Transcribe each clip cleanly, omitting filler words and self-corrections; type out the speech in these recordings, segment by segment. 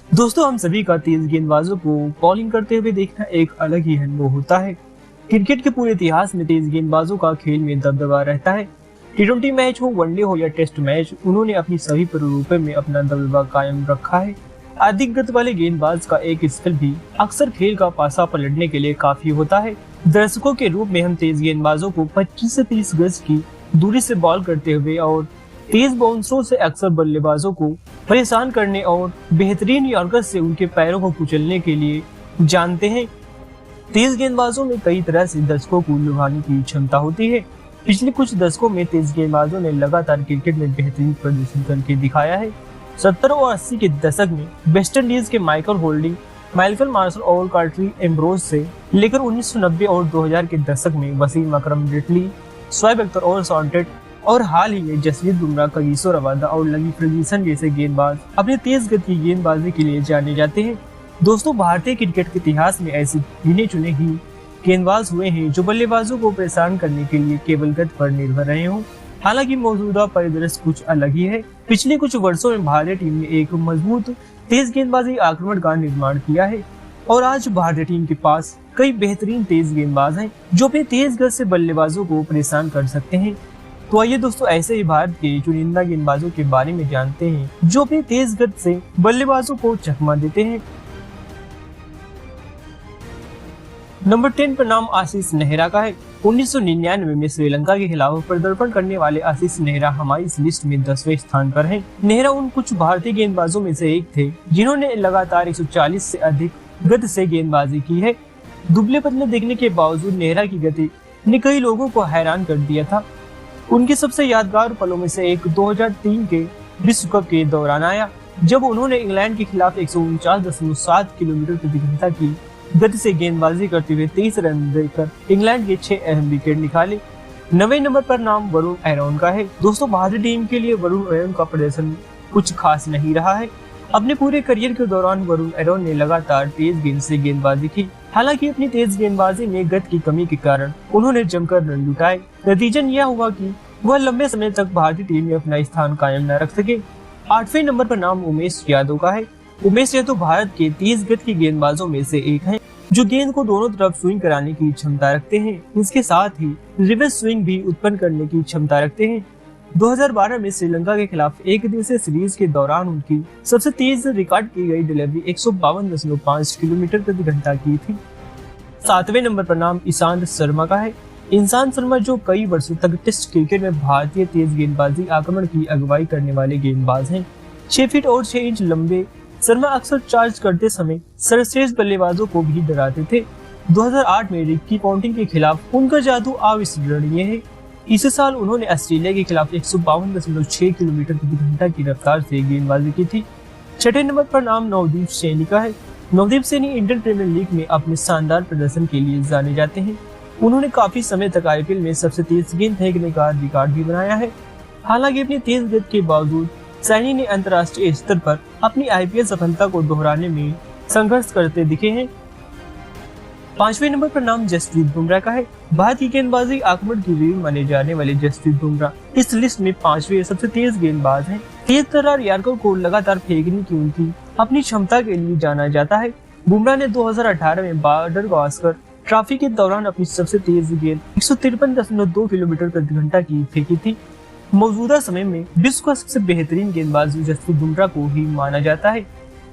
दोस्तों, हम सभी का तेज गेंदबाजों को बॉलिंग करते हुए देखना एक अलग ही अनुभव होता है। क्रिकेट के पूरे इतिहास में तेज गेंदबाजों का खेल में दबदबा रहता है। टी20 मैच हो, वनडे हो या टेस्ट मैच, उन्होंने अपनी सभी प्रारूपों में अपना दबदबा कायम रखा है। अधिक गति वाले गेंदबाज का एक स्पेल भी अक्सर खेल का पासा पलटने के लिए काफी होता है। दर्शकों के रूप में हम तेज गेंदबाजों को 25 से 30 गज की दूरी से बॉल करते हुए और तेज बाउंसरों से अक्सर बल्लेबाजों को परेशान करने और बेहतरीन यॉर्कर से उनके पैरों को कुचलने के लिए जानते हैं। तेज गेंदबाजों में कई तरह से दर्शकों को लुभाने की क्षमता होती है। पिछले कुछ दशकों में तेज गेंदबाजों ने लगातार क्रिकेट में बेहतरीन प्रदर्शन करके दिखाया है। 70 और 80 के दशक में वेस्ट इंडीज के माइकल होल्डिंग, माइकल मार्शल और कार्टरी एम्ब्रोज से लेकर 1990 और 2000 के दशक में वसीम अकरम, रिटली, शोएब अख्तर और सॉन्टेट और हाल ही में जसप्रीत बुमराह, कगिसो रबादा और लकी फर्ग्यूसन जैसे गेंदबाज अपने तेज गति की गेंदबाजी के लिए जाने जाते हैं। दोस्तों, भारतीय क्रिकेट के इतिहास में ऐसे गिने चुने ही गेंदबाज हुए हैं जो बल्लेबाजों को परेशान करने के लिए केवल गति पर निर्भर रहे हों। हालांकि मौजूदा परिदृश्य कुछ अलग ही है। पिछले कुछ वर्षों में भारतीय टीम ने एक मजबूत तेज गेंदबाजी आक्रमण का निर्माण किया है और आज भारतीय टीम के पास कई बेहतरीन तेज गेंदबाज हैं जो अपने तेज गति से बल्लेबाजों को परेशान कर सकते हैं। तो आइए दोस्तों, ऐसे ही भारत के चुनिंदा गेंदबाजों के बारे में जानते हैं जो अपनी तेज गति से बल्लेबाजों को चकमा देते हैं। नंबर 10 पर नाम आशीष नेहरा का है। 1999 में श्रीलंका के खिलाफ पदार्पण करने वाले आशीष नेहरा हमारी इस लिस्ट में 10वें स्थान पर हैं। नेहरा उन कुछ भारतीय गेंदबाजों में से एक थे जिन्होंने लगातार 140 से अधिक गति से गेंदबाजी की है। दुबले पतले दिखने के बावजूद नेहरा की गति ने कई लोगों को हैरान कर दिया था। उनके सबसे यादगार पलों में से एक 2003 के विश्व कप के दौरान आया, जब उन्होंने इंग्लैंड के खिलाफ 149.7 किलोमीटर प्रति घंटा की गति से गेंदबाजी करते हुए 23 रन देकर इंग्लैंड के 6 अहम विकेट निकाले। 9वें नंबर पर नाम वरुण एरोन का है। दोस्तों, भारतीय टीम के लिए वरुण एरोन का प्रदर्शन कुछ खास नहीं रहा है। अपने पूरे करियर के दौरान वरुण एरोन ने लगातार तेज गेंद से गेंदबाजी की। हालांकि अपनी तेज गेंदबाजी में गति की कमी के कारण उन्होंने जमकर रन लुटाए। नतीजन यह हुआ कि वह लंबे समय तक भारतीय टीम में अपना स्थान कायम न रख सके। 8वें नंबर पर नाम उमेश यादव का है। उमेश यादव भारत के तेज गति के गेंदबाजों में से एक हैं, जो गेंद को दोनों तरफ स्विंग कराने की क्षमता रखते हैं। इसके साथ ही रिवर्स स्विंग भी उत्पन्न करने की क्षमता रखते हैं। 2012 में श्रीलंका के खिलाफ एक दिवसीय सीरीज के दौरान उनकी सबसे तेज रिकॉर्ड की गई डिलीवरी 152.5 किलोमीटर प्रति घंटा की थी। 7वें नंबर पर नाम ईशांत शर्मा का है। ईशांत शर्मा जो कई वर्षों तक टेस्ट क्रिकेट में भारतीय तेज गेंदबाजी आक्रमण की अगुवाई करने वाले गेंदबाज हैं। 6 फीट और 6 इंच लंबे शर्मा अक्सर चार्ज करते समय सर्वश्रेष्ठ बल्लेबाजों को भी डराते थे। 2008 में रिकी पॉन्टिंग के खिलाफ उनका जादू अविस्मरणीय है। इसी साल उन्होंने ऑस्ट्रेलिया के खिलाफ 152.6 किलोमीटर प्रति घंटा की रफ्तार से गेंदबाजी की थी। 6ठे नंबर पर नाम नवदीप सैनी का है। Navdeep Saini Indian Premier League में अपने शानदार प्रदर्शन के लिए जाने जाते हैं। उन्होंने काफी समय तक आईपीएल में सबसे तेज गेंद फेंकने का रिकॉर्ड भी बनाया है। हालांकि अपनी तेज गति के बावजूद सैनी ने अंतर्राष्ट्रीय स्तर पर अपनी आईपीएल सफलता को दोहराने में संघर्ष करते दिखे हैं। 5वें नंबर पर नाम जसप्रीत बुमराह का है। भारत की गेंदबाजी आक्रमण की वीर माने जाने वाले जसप्रीत बुमराह इस लिस्ट में 5वें सबसे तेज गेंदबाज हैं। तेज तर्रार यार्कर को लगातार फेंकने की उनकी अपनी क्षमता के लिए जाना जाता है। बुमराह ने 2018 में बॉर्डर गावस्कर ट्रॉफी के दौरान अपनी सबसे तेज गेंद 153.2 किलोमीटर प्रति घंटा की फेंकी थी। मौजूदा समय में विश्व का सबसे बेहतरीन गेंदबाज जसप्रीत बुमराह को ही माना जाता है,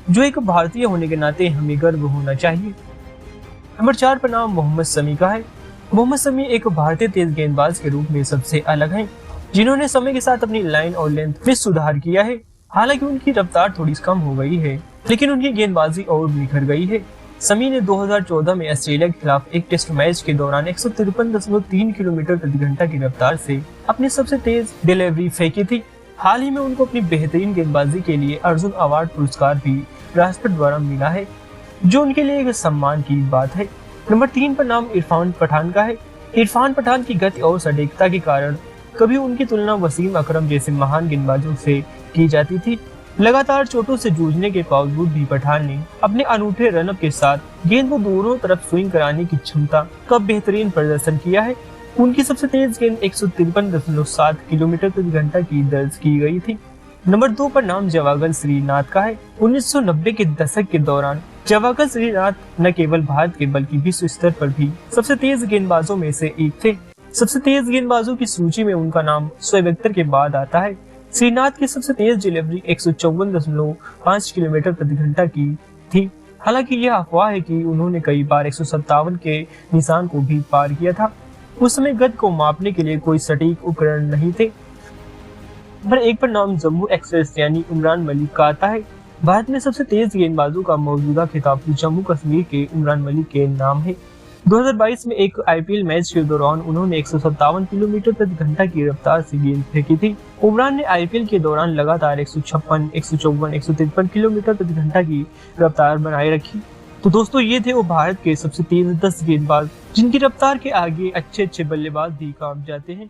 जो एक भारतीय होने के नाते हमें गर्व होना चाहिए। नंबर 4 पर नाम मोहम्मद शमी का है। मोहम्मद शमी एक भारतीय तेज गेंदबाज के रूप में सबसे अलग हैं, जिन्होंने समय के साथ अपनी लाइन और लेंथ में सुधार किया है। हालांकि उनकी रफ्तार थोड़ी कम हो गई है, लेकिन उनकी गेंदबाजी और निखर गई है। शमी ने 2014 में ऑस्ट्रेलिया के खिलाफ एक टेस्ट मैच के दौरान 153.3 किलोमीटर प्रति घंटा की रफ्तार से अपनी सबसे तेज डिलीवरी फेंकी थी। हाल ही में उनको अपनी बेहतरीन गेंदबाजी के लिए अर्जुन अवार्ड पुरस्कार भी राष्ट्रपति द्वारा मिला है, जो उनके लिए एक सम्मान की बात है। नंबर 3 पर नाम इरफान पठान का है। इरफान पठान की गति और सटीकता के कारण कभी उनकी तुलना वसीम अकरम जैसे महान गेंदबाजों से की जाती थी। लगातार चोटों से जूझने के बावजूद भी पठान ने अपने अनूठे रनअप के साथ गेंद को दोनों तरफ स्विंग कराने की क्षमता का बेहतरीन प्रदर्शन किया है। उनकी सबसे तेज गेंद 153.7 किलोमीटर प्रति घंटा की दर्ज की गई थी। नंबर 2 पर नाम जवागल श्रीनाथ का है। 1990 के दशक के दौरान जवागल श्रीनाथ न केवल भारत के बल्कि विश्व स्तर पर भी सबसे तेज गेंदबाजों में से एक थे। सबसे तेज गेंदबाजों की सूची में उनका नाम शोएब अख्तर के बाद आता है। श्रीनाथ की सबसे तेज डिलीवरी 154.5 किलोमीटर प्रति घंटा की थी। हालांकि यह अफवाह है कि उन्होंने कई बार 157 के निशान को भी पार किया था। उस समय गति को मापने के लिए कोई सटीक उपकरण नहीं थे। नंबर 1 पर नाम जम्मू एक्सप्रेस यानी उमरान मलिक का आता है। भारत में सबसे तेज गेंदबाजों का मौजूदा खिताब जम्मू कश्मीर के उमरान मलिक के नाम है। 2022 में एक आईपीएल मैच के दौरान उन्होंने 157 किलोमीटर प्रति घंटा की रफ्तार से गेंद फेंकी थी। उमरान ने आईपीएल के दौरान लगातार 156, 154, 153 किलोमीटर प्रति घंटा की रफ्तार बनाए रखी। तो दोस्तों ये थे वो भारत के सबसे तेज 10 गेंदबाज जिनकी रफ्तार के आगे अच्छे बल्लेबाज भी काम जाते हैं।